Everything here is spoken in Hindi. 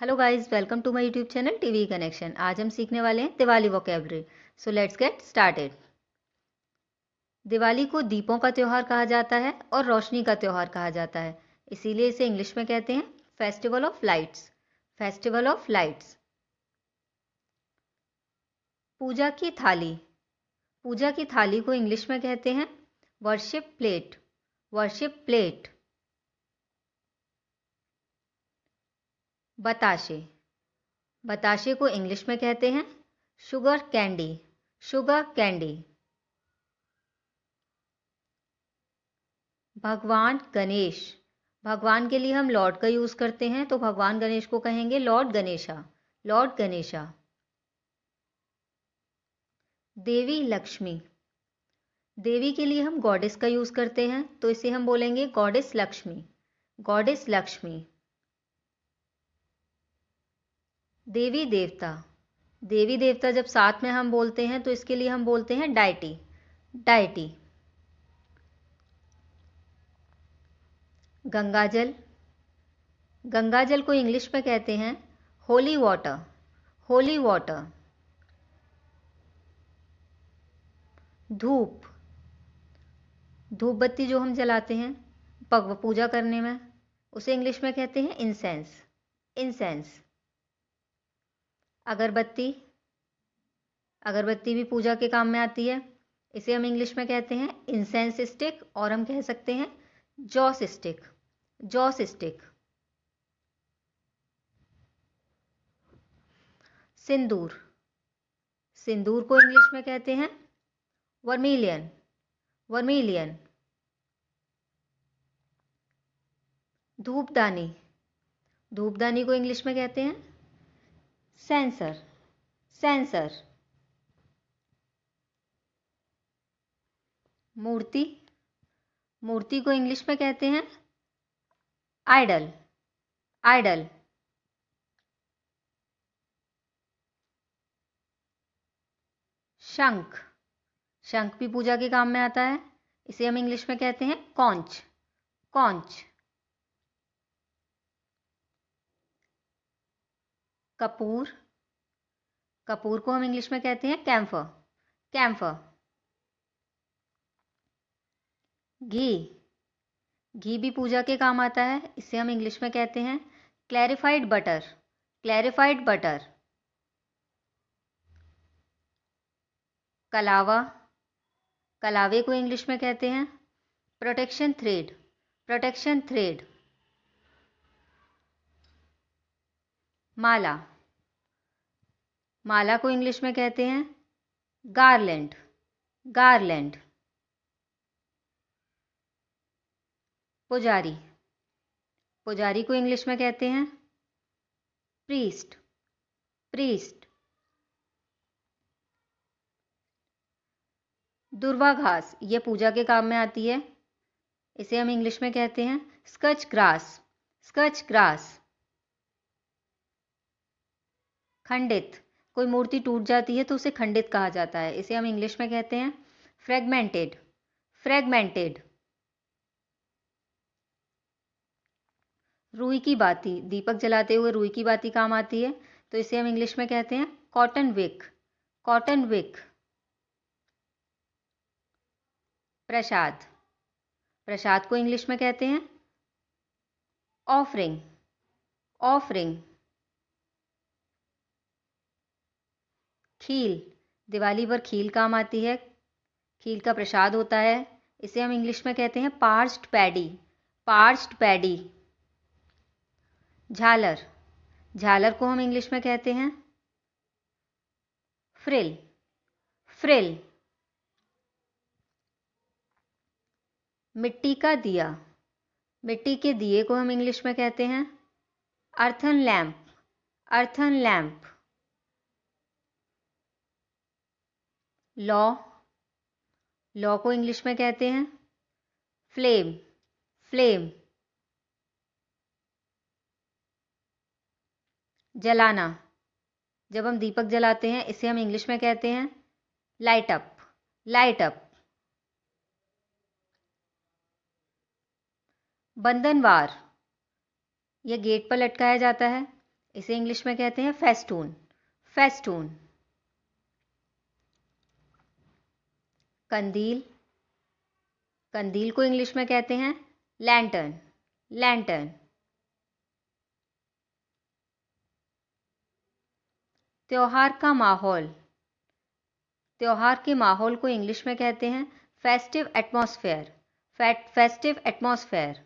Hello guys, welcome to my YouTube channel TV connection. आज हम सीखने वाले हैं Diwali vocabulary. So let's get started. Diwali को दीपों का त्यौहार कहा जाता है और रोशनी का त्यौहार कहा जाता है, इसीलिए इसे इंग्लिश में कहते हैं festival of lights. Festival of lights. पूजा की थाली। पूजा की थाली को इंग्लिश में कहते हैं वर्शिप प्लेट। Worship plate. बताशे। बताशे को इंग्लिश में कहते हैं शुगर कैंडी। Sugar candy. भगवान गणेश। भगवान के लिए हम लॉर्ड का यूज करते हैं, तो भगवान गणेश को कहेंगे लॉर्ड गणेशा। लॉर्ड गणेशा। देवी लक्ष्मी। देवी के लिए हम गॉडेस का यूज करते हैं, तो इसे हम बोलेंगे गॉडेस लक्ष्मी। गॉडेस लक्ष्मी। देवी देवता। देवी देवता जब साथ में हम बोलते हैं तो इसके लिए हम बोलते हैं डायटी। डायटी। गंगाजल। गंगाजल को इंग्लिश में कहते हैं होली वाटर। Holy water. धूप। धूप बत्ती जो हम जलाते हैं पूजा करने में, उसे इंग्लिश में कहते हैं इंसेंस। इंसेंस। अगरबत्ती। अगरबत्ती भी पूजा के काम में आती है, इसे हम इंग्लिश में कहते हैं इंसेंस स्टिक, और हम कह सकते हैं जॉस स्टिक। Joss stick. सिंदूर। सिंदूर को इंग्लिश में कहते हैं वर्मिलियन। वर्मिलियन। धूपदानी। धूपदानी को इंग्लिश में कहते हैं सेंसर। सेंसर। मूर्ति। मूर्ति को इंग्लिश में कहते हैं आइडल। आइडल। शंख। शंख भी पूजा के काम में आता है, इसे हम इंग्लिश में कहते हैं कॉन्च। कॉन्च। कपूर। कपूर को हम इंग्लिश में कहते हैं कैम्फर। कैम्फर। घी। घी भी पूजा के काम आता है, इसे हम इंग्लिश में कहते हैं क्लैरिफाइड बटर। Clarified butter. कलावा। कलावे को इंग्लिश में कहते हैं प्रोटेक्शन थ्रेड। Protection thread. माला। माला को इंग्लिश में कहते हैं गारलैंड। गारलैंड। पुजारी। पुजारी को इंग्लिश में कहते हैं प्रीस्ट। प्रीस्ट। दुर्वा घास, ये पूजा के काम में आती है, इसे हम इंग्लिश में कहते हैं स्कच ग्रास। Scotch grass. खंडित। कोई मूर्ति टूट जाती है तो उसे खंडित कहा जाता है, इसे हम इंग्लिश में कहते हैं फ्रेगमेंटेड। फ्रेगमेंटेड। रुई की बाती। दीपक जलाते हुए रुई की बाती काम आती है, तो इसे हम इंग्लिश में कहते हैं कॉटन विक। Cotton wick. प्रसाद। प्रसाद को इंग्लिश में कहते हैं ऑफरिंग। ऑफरिंग। खील। दिवाली पर खील काम आती है, खील का प्रसाद होता है, इसे हम इंग्लिश में कहते हैं पार्च्ड पैडी। Parched paddy. झालर। झालर को हम इंग्लिश में कहते हैं फ्रिल। फ्रिल। मिट्टी का दिया। मिट्टी के दिए को हम इंग्लिश में कहते हैं earthen lamp. Earthen lamp. Law. Law को इंग्लिश में कहते हैं फ्लेम। फ्लेम। जलाना। जब हम दीपक जलाते हैं, इसे हम इंग्लिश में कहते हैं लाइट अप। Light up. बंधनवार, यह गेट पर लटकाया जाता है, इसे इंग्लिश में कहते हैं फेस्टून, फेस्टून। कंदील, कंदील को इंग्लिश में कहते हैं लैंटर्न, लैंटर्न। त्योहार का माहौल, त्योहार के माहौल को इंग्लिश में कहते हैं फेस्टिव एटमॉस्फेयर, फेस्टिव एटमॉस्फेयर।